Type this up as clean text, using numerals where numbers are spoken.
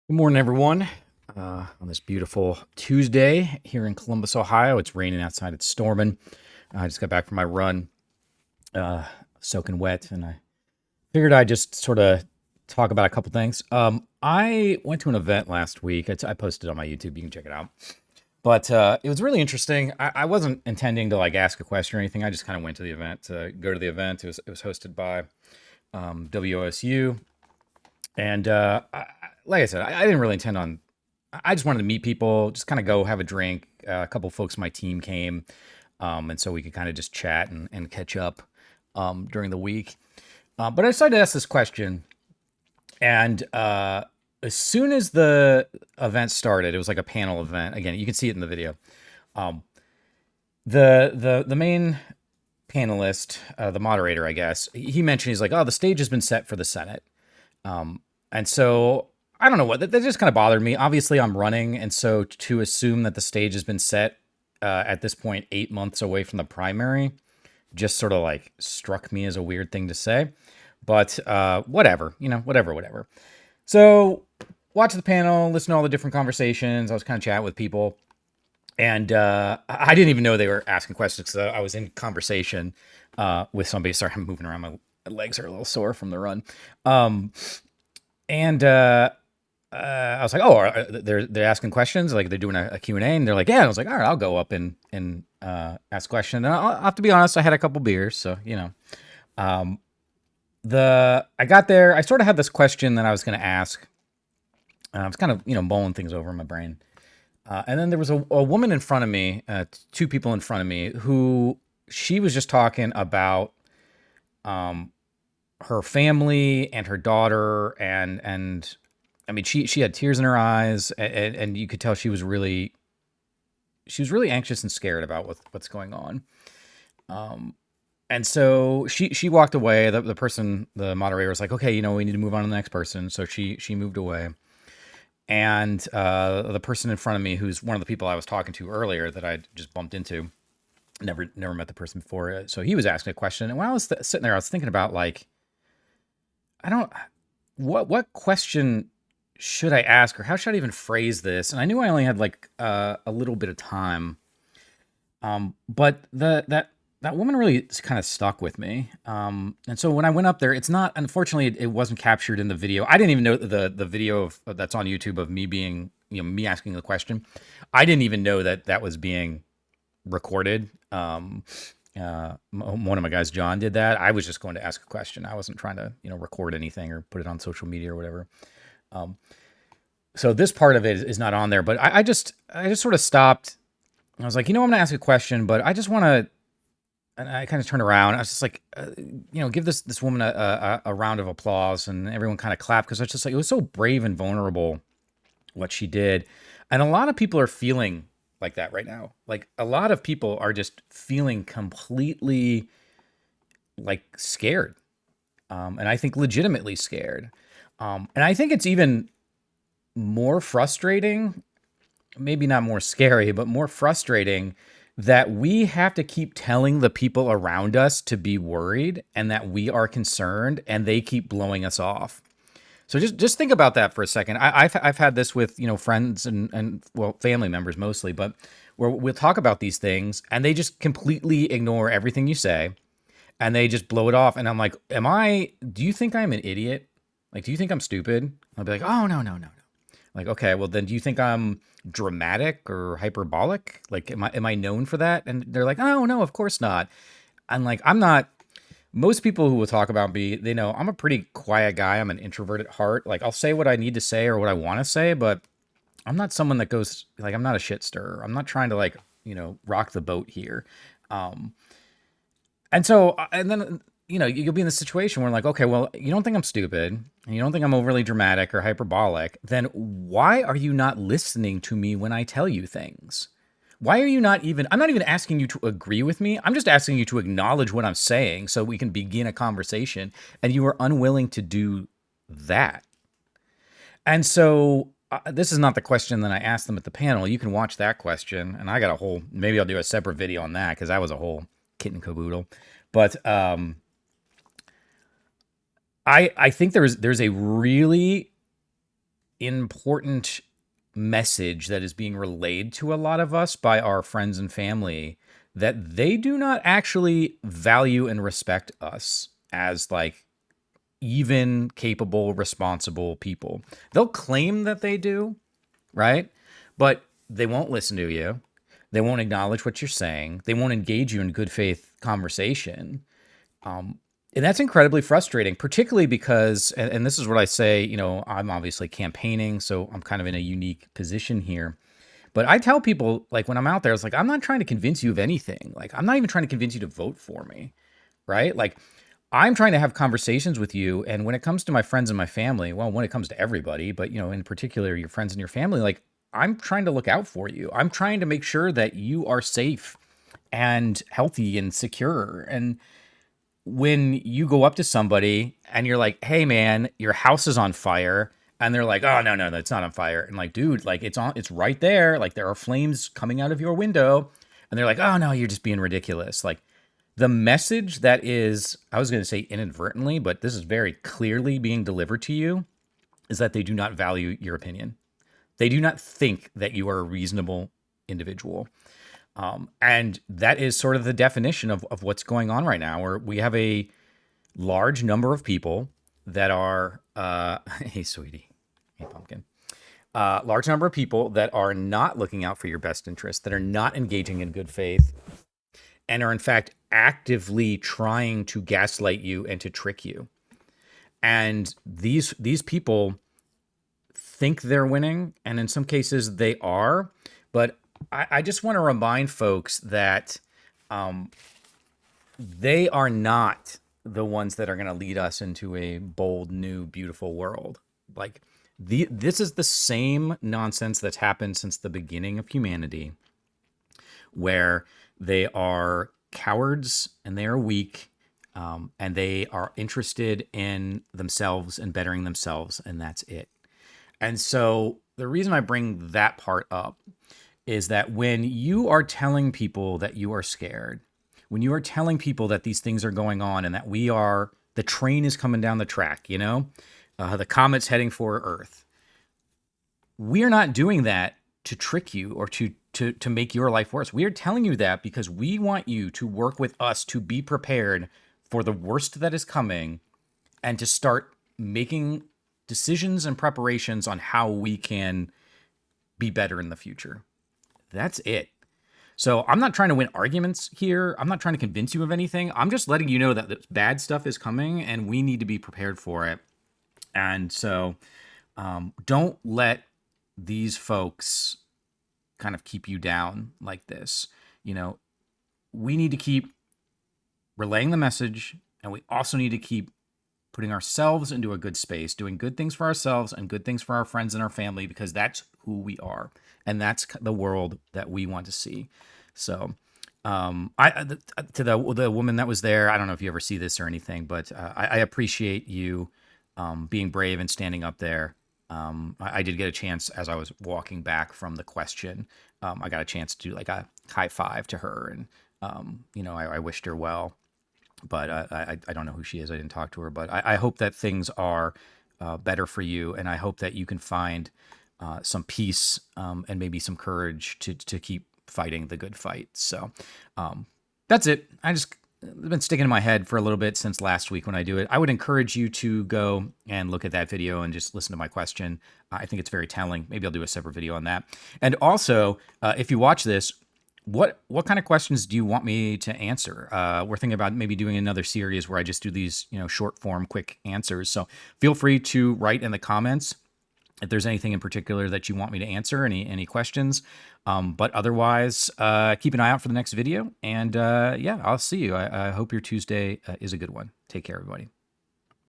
Good morning, everyone. On this beautiful Tuesday here in Columbus, Ohio. It's raining outside. It's storming. I just got back from my run, uh, soaking wet, and I figured I'd just sort of talk about a couple things. I went to an event last week. I posted on my YouTube. You can check it out. But it was really interesting. I wasn't intending to like ask a question or anything. I just kind of went to the event to go to the event. It was hosted by WOSU, and like I said, I didn't really intend on. I just wanted to meet people, just kind of go have a drink. A couple folks on my team came, and so we could kind of just chat and catch up during the week. But I decided to ask this question, and as soon as the event started, it was like a panel event. Again, you can see it in the video. Um, the main panelist, the moderator, I guess, he mentioned he's like, "Oh, the stage has been set for the Senate." And so I don't know what that just kind of bothered me. Obviously, I'm running, and so to assume that the stage has been set at this point, 8 months away from the primary, just sort of like struck me as a weird thing to say. But whatever, whatever. So watch the panel, listen to all the different conversations. I was kind of chatting with people, and I didn't even know they were asking questions because I was in conversation with somebody. Sorry, I'm moving around. My legs are a little sore from the run. And I was like, "Oh, they're asking questions, like they're doing a Q&A," and they're like, "Yeah." And I was like, "All right, I'll go up and ask a question." And I'll have to be honest, I had a couple beers, so Um, I got there, I sort of had this question that I was going to ask. I was kind of mulling things over in my brain, and then there was a woman in front of me, two people in front of me, who she was just talking about um, her family and her daughter, and I mean, she had tears in her eyes, and you could tell she was really anxious and scared about what's going on. Um, and so she walked away. The moderator was like, "Okay, we need to move on to the next person." So she moved away, and the person in front of me, who's one of the people I was talking to earlier that I just bumped into, never met the person before. So he was asking a question, and while I was sitting there, I was thinking about like, I don't what question should I ask, or how should I even phrase this? And I knew I only had like a little bit of time, but that woman really kind of stuck with me. And so when I went up there, it's not, unfortunately, it wasn't captured in the video. I didn't even know the video that's on YouTube of me being, me asking the question. I didn't even know that was being recorded. One of my guys, John, did that. I was just going to ask a question. I wasn't trying to, record anything or put it on social media or whatever. Um, so this part of it is not on there, but I just sort of stopped. I was like, I'm gonna ask a question, but I just want to. And I kind of turned around. I was just like, give this woman a round of applause, and everyone kind of clapped because it's just like it was so brave and vulnerable what she did, and a lot of people are feeling like that right now. Like a lot of people are just feeling completely like scared, and I think legitimately scared, and I think it's even more frustrating, maybe not more scary, but more frustrating that we have to keep telling the people around us to be worried and that we are concerned and they keep blowing us off. So just think about that for a second. I've had this with, friends and well, family members mostly, but where we'll talk about these things and they just completely ignore everything you say and they just blow it off. And I'm like, do you think I'm an idiot? Like, do you think I'm stupid? I'll be like, oh, no, no, no, no. Like, okay, well then do you think I'm dramatic or hyperbolic? Like, am I known for that? And they're like, oh no, of course not. I'm like, I'm not. Most people who will talk about me, they know I'm a pretty quiet guy. I'm an introvert at heart. Like, I'll say what I need to say or what I want to say, but I'm not someone that goes like, I'm not a shit stirrer. I'm not trying to like, rock the boat here. Um, and so, and then, you'll be in this situation where like, okay, well, you don't think I'm stupid and you don't think I'm overly dramatic or hyperbolic. Then why are you not listening to me when I tell you things? Why are you not even, I'm not even asking you to agree with me. I'm just asking you to acknowledge what I'm saying so we can begin a conversation. And you are unwilling to do that. And so this is not the question that I asked them at the panel. You can watch that question. And I got maybe I'll do a separate video on that because that was a whole kit and caboodle. But I think there's a really important message that is being relayed to a lot of us by our friends and family, that they do not actually value and respect us as like even, capable, responsible people. They'll claim that they do, right? But they won't listen to you. They won't acknowledge what you're saying. They won't engage you in good faith conversation. And that's incredibly frustrating, particularly because, and this is what I say, I'm obviously campaigning, so I'm kind of in a unique position here. But I tell people, like, when I'm out there, it's like, I'm not trying to convince you of anything. Like, I'm not even trying to convince you to vote for me, right? Like, I'm trying to have conversations with you. And when it comes to my friends and my family, well, when it comes to everybody, but, in particular, your friends and your family, like, I'm trying to look out for you. I'm trying to make sure that you are safe and healthy and secure. And when you go up to somebody and you're like, hey man, your house is on fire, and they're like, oh no, no, it's not on fire. And like, dude, like it's right there. Like there are flames coming out of your window. And they're like, oh no, you're just being ridiculous. Like the message that is, I was going to say inadvertently, but this is very clearly being delivered to you, is that they do not value your opinion. They do not think that you are a reasonable individual. And that is sort of the definition of what's going on right now, where we have a large number of people that are, hey, sweetie, hey, pumpkin, large number of people that are not looking out for your best interest, that are not engaging in good faith, and are in fact actively trying to gaslight you and to trick you. And these people think they're winning, and in some cases they are, but I just want to remind folks that they are not the ones that are going to lead us into a bold, new, beautiful world. Like this is the same nonsense that's happened since the beginning of humanity, where they are cowards and they are weak, and they are interested in themselves and bettering themselves, and that's it. And so the reason I bring that part up is that when you are telling people that you are scared, when you are telling people that these things are going on and that the train is coming down the track, the comet's heading for Earth, we are not doing that to trick you or to make your life worse. We are telling you that because we want you to work with us to be prepared for the worst that is coming and to start making decisions and preparations on how we can be better in the future. That's it. So I'm not trying to win arguments here. I'm not trying to convince you of anything. I'm just letting you know that the bad stuff is coming and we need to be prepared for it. And so don't let these folks kind of keep you down like this. We need to keep relaying the message, and we also need to keep putting ourselves into a good space, doing good things for ourselves and good things for our friends and our family, because that's who we are. And that's the world that we want to see. So to the woman that was there, I don't know if you ever see this or anything, but I appreciate you being brave and standing up there. I did get a chance as I was walking back from the question. I got a chance to do like a high five to her, and I wished her well. But I don't know who she is. I didn't talk to her. But I hope that things are better for you, and I hope that you can find some peace and maybe some courage to keep fighting the good fight. So that's it. It's been sticking in my head for a little bit since last week when I do it. I would encourage you to go and look at that video and just listen to my question. I think it's very telling. Maybe I'll do a separate video on that. And also, if you watch this, what kind of questions do you want me to answer? We're thinking about maybe doing another series where I just do these, short form, quick answers. So feel free to write in the comments if there's anything in particular that you want me to answer, any questions. But otherwise, keep an eye out for the next video. And I'll see you. I hope your Tuesday is a good one. Take care, everybody.